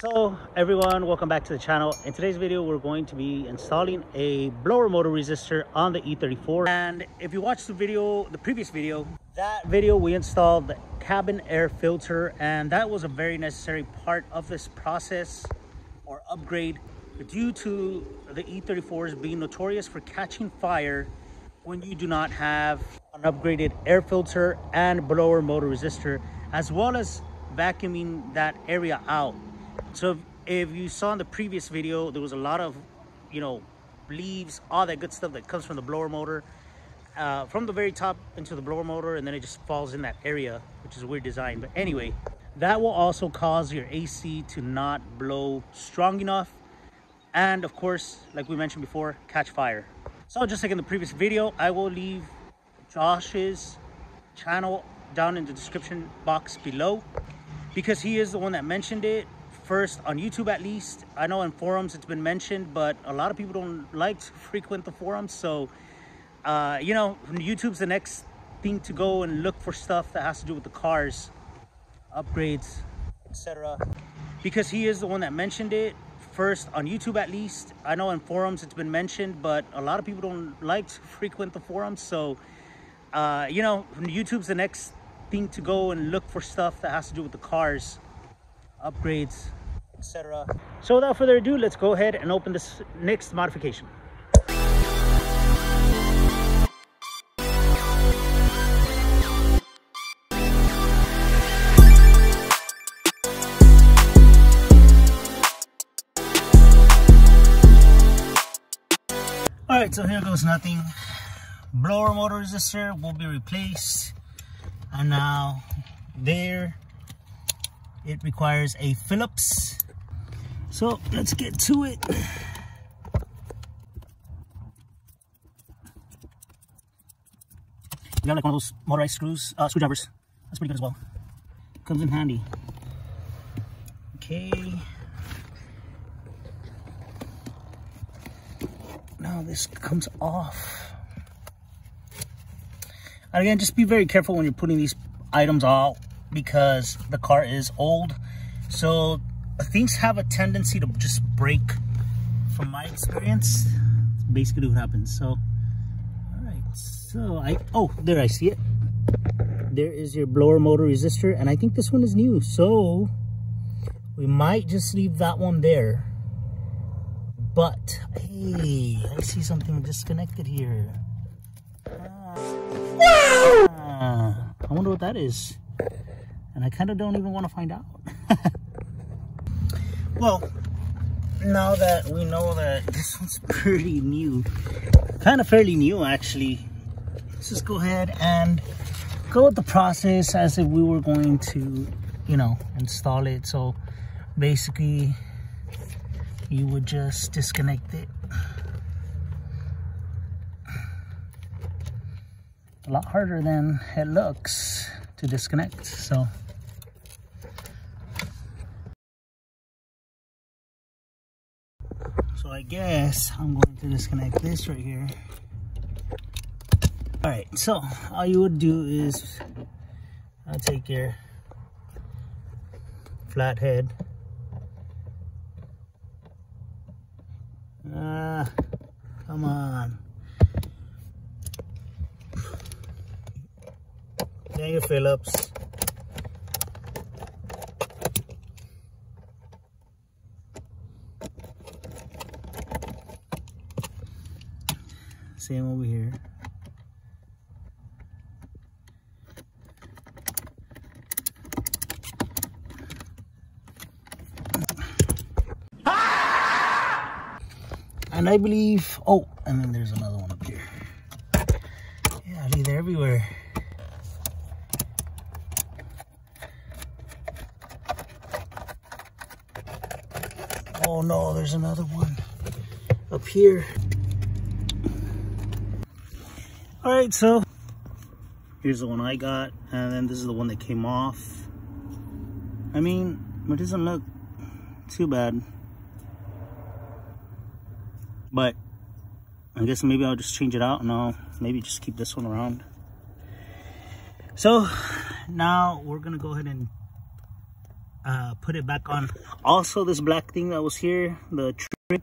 So everyone, welcome back to the channel. In today's video we're going to be installing a blower motor resistor on the e34. And if you watched the previous video, that video we installed the cabin air filter, and that was a very necessary part of this process or upgrade due to the e34s being notorious for catching fire when you do not have an upgraded air filter and blower motor resistor, as well as vacuuming that area out. So if you saw in the previous video, there was a lot of, leaves, all that good stuff that comes from the blower motor, from the very top into the blower motor, and then it just falls in that area, which is a weird design. But anyway, that will also cause your AC to not blow strong enough, and of course, like we mentioned before, catch fire. So just like in the previous video, I will leave Josh's channel down in the description box below, because he is the one that mentioned it first on YouTube. At least I know in forums it's been mentioned, but a lot of people don't like to frequent the forums. So YouTube's the next thing to go and look for stuff that has to do with the cars, upgrades, etc., because he is the one that mentioned it first on YouTube. At least I know in forums it's been mentioned, but a lot of people don't like to frequent the forums. So YouTube's the next thing to go and look for stuff that has to do with the cars, upgrades, etc. So without further ado, let's go ahead and open this next modification. All right, so here goes nothing. Blower motor resistor will be replaced, and now there it requires a Phillips. So let's get to it. You got like one of those motorized screwdrivers. That's pretty good as well. Comes in handy. Okay. Now this comes off. And again, just be very careful when you're putting these items out, because the car is old, so things have a tendency to just break. From my experience, that's basically what happens. So all right, so there, I see it. There is your blower motor resistor, and I think this one is new, so we might just leave that one there. But hey, I see something disconnected here. I wonder what that is, and I kind of don't even want to find out. Well, now that we know that this one's pretty new, kind of fairly new actually, let's just go ahead and go with the process as if we were going to, install it. So basically, you would just disconnect it. A lot harder than it looks to disconnect. So I guess I'm going to disconnect this right here. All right, so all you would do is I'll take your flathead, come on, then your Phillips, same over here. And I believe, and then there's another one up here. Yeah, they're everywhere. Oh no, there's another one up here. All right, so here's the one I got, and then this is the one that came off. I mean, it doesn't look too bad, but I guess maybe I'll just change it out, and I'll maybe just keep this one around. So now we're gonna go ahead and put it back on. Also, this black thing that was here, the trim,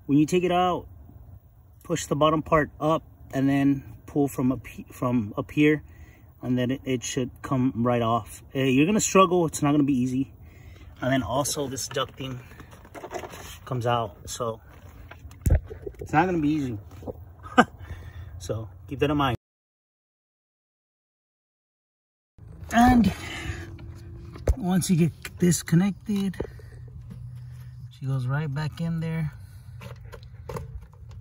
when you take it out, push the bottom part up and then pull from up here, and then it should come right off. You're gonna struggle, it's not gonna be easy. And then also this ducting comes out, so it's not gonna be easy. So keep that in mind. And once you get this connected, she goes right back in there.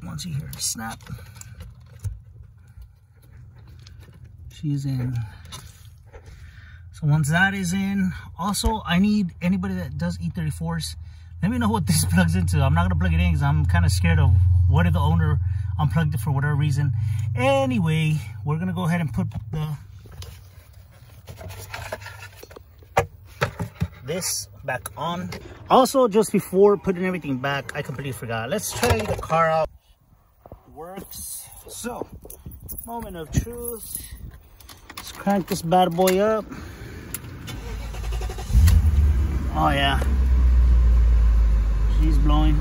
Once you hear her snap, she's in. So once that is in, also I need anybody that does E34s, let me know what this plugs into. I'm not gonna plug it in because I'm kind of scared of what if the owner unplugged it for whatever reason. Anyway, we're gonna go ahead and put this back on. Also, just before putting everything back, I completely forgot. Let's try the car out. Works. So, moment of truth. Let's crank this bad boy up. Oh yeah, she's blowing.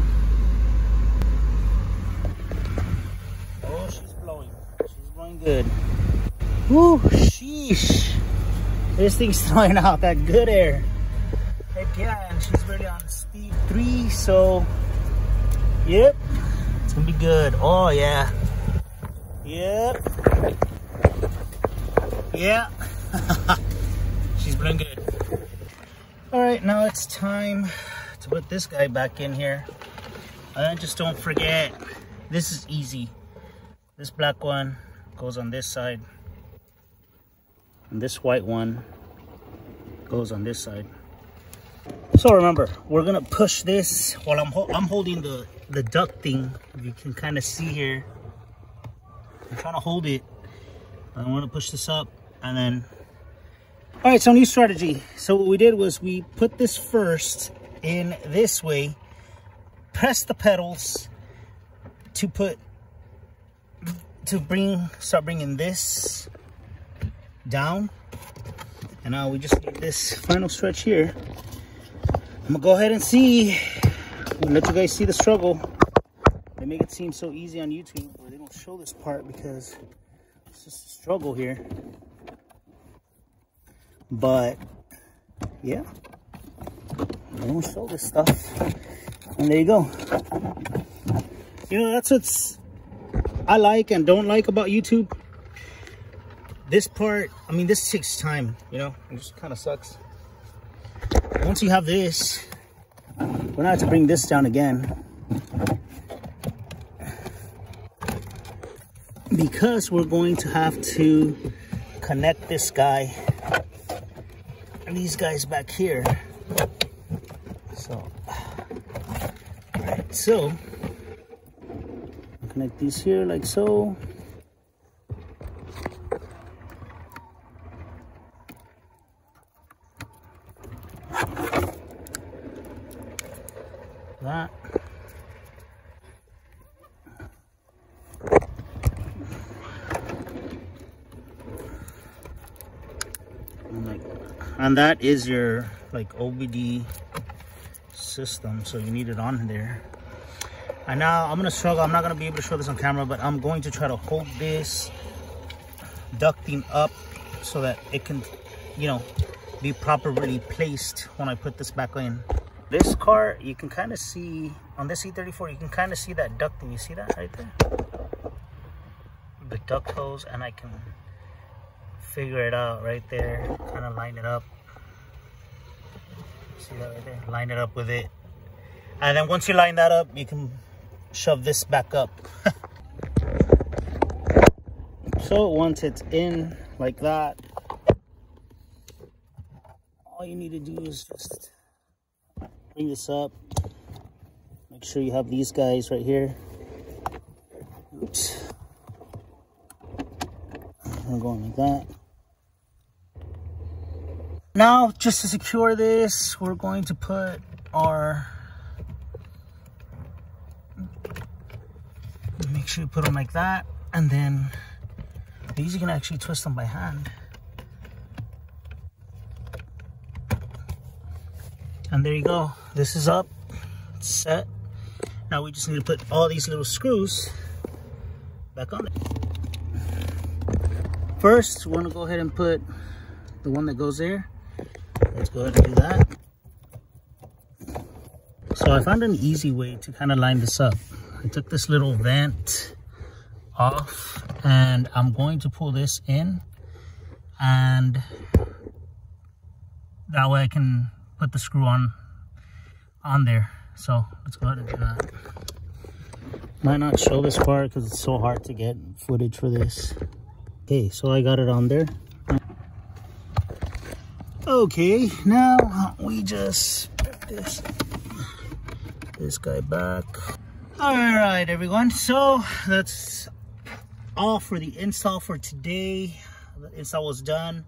Oh, she's blowing. She's blowing good. Woo, sheesh. This thing's throwing out that good air. Heck yeah, and she's really on speed 3, so yep, it's gonna be good. Oh yeah. Yep. Yeah. She's blowing good. All right, now it's time to put this guy back in here. And just don't forget, this is easy. This black one goes on this side, and this white one goes on this side. So remember, we're gonna push this while I'm holding the duct thing. You can kind of see here. I'm trying to hold it. I want to push this up, and then. All right, so new strategy. So what we did was we put this first in this way, press the pedals to start bringing this down, and now we just need this final stretch here. I'm gonna go ahead and see. I'll let you guys see the struggle. They make it seem so easy on YouTube, where they don't show this part because it's just a struggle here. But yeah, they don't show this stuff, and there you go. You know, that's what's I like and don't like about YouTube. This part, I mean, this takes time, you know, it just kind of sucks. Once you have this, we're gonna have to bring this down again, because we're going to have to connect this guy and these guys back here. So, all right, so connect these here like so. That. And that is your like OBD system, so you need it on there. And now I'm gonna struggle. I'm not gonna be able to show this on camera, but I'm going to try to hold this ducting up so that it can, you know, be properly placed when I put this back in. This car, you can kind of see on this E34, you can kind of see that ducting. You see that right there? The duct hose, and I can figure it out right there, kind of line it up. See that right there? Line it up with it, and then once you line that up, you can shove this back up. So once it's in like that, all you need to do is just bring this up. Make sure you have these guys right here. Oops. We're going like that. Now, just to secure this, we're going to put our, make sure you put them like that, and then these you can actually twist them by hand. And there you go. This is up. It's set. Now we just need to put all these little screws back on it. First, we want to go ahead and put the one that goes there. Let's go ahead and do that. So I found an easy way to kind of line this up. I took this little vent off and I'm going to pull this in, and that way I can put the screw on there. So let's go ahead and do that. Might not show this part because it's so hard to get footage for this. Okay, so I got it on there. Okay, now we just put this guy back. All right, everyone. So that's all for the install for today. The install was done.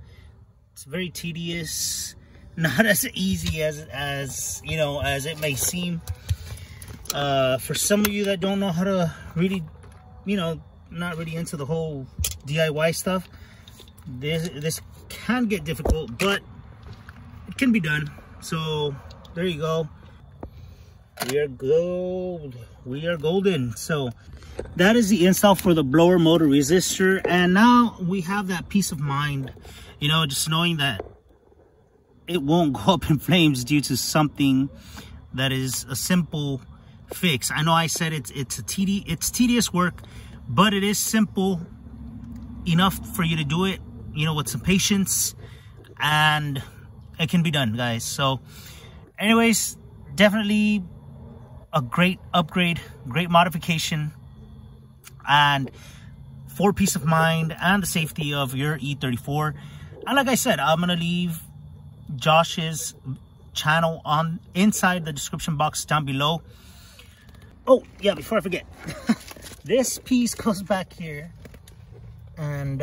It's very tedious, not as easy as you know, as it may seem. For some of you that don't know how to really, you know, not really into the whole DIY stuff, this can get difficult, but it can be done. So there you go. We are gold. We are golden. So that is the install for the blower motor resistor, and now we have that peace of mind, you know, just knowing that it won't go up in flames due to something that is a simple fix. I know I said it's tedious work, but it is simple enough for you to do it, you know, with some patience, and it can be done, guys. So anyways, definitely a great upgrade, great modification, and for peace of mind and the safety of your E34. And like I said, I'm gonna leave Josh's channel on inside the description box down below. Oh yeah, before I forget, this piece goes back here, and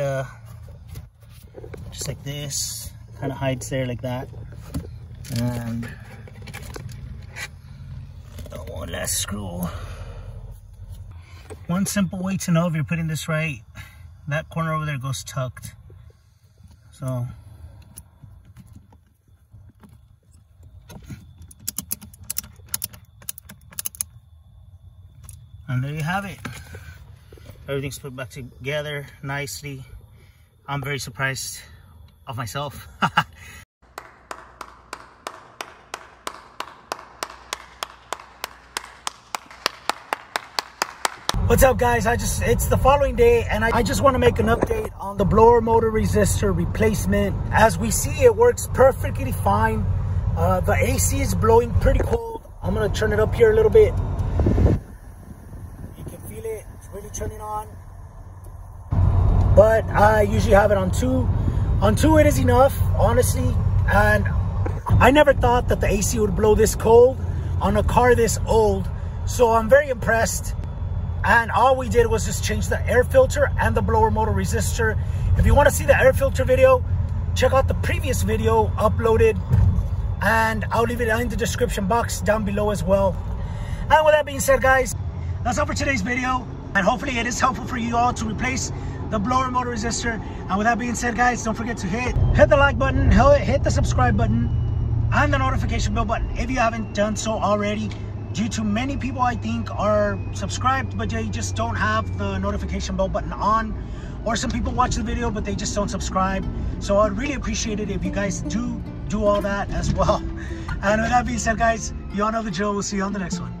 just like this, kind of hides there like that. And one last screw. One simple way to know if you're putting this right, that corner over there goes tucked. So and there you have it. Everything's put back together nicely. I'm very surprised of myself. What's up, guys? It's the following day, and I just want to make an update on the blower motor resistor replacement. As we see, it works perfectly fine. The AC is blowing pretty cold. I'm gonna turn it up here a little bit. You can feel it. It's really turning on. But I usually have it on 2. On 2 it is enough, honestly. And I never thought that the AC would blow this cold on a car this old. So I'm very impressed. And all we did was just change the air filter and the blower motor resistor. If you want to see the air filter video, check out the previous video uploaded, and I'll leave it in the description box down below as well. And with that being said, guys, that's all for today's video, and hopefully it is helpful for you all to replace the blower motor resistor. And with that being said, guys, don't forget to hit the like button, hit the subscribe button, and the notification bell button if you haven't done so already. Due to many people, I think, are subscribed, but they just don't have the notification bell button on. Or some people watch the video, but they just don't subscribe. So I'd really appreciate it if you guys do all that as well. And with that being said, guys, you all know the drill. We'll see you on the next one.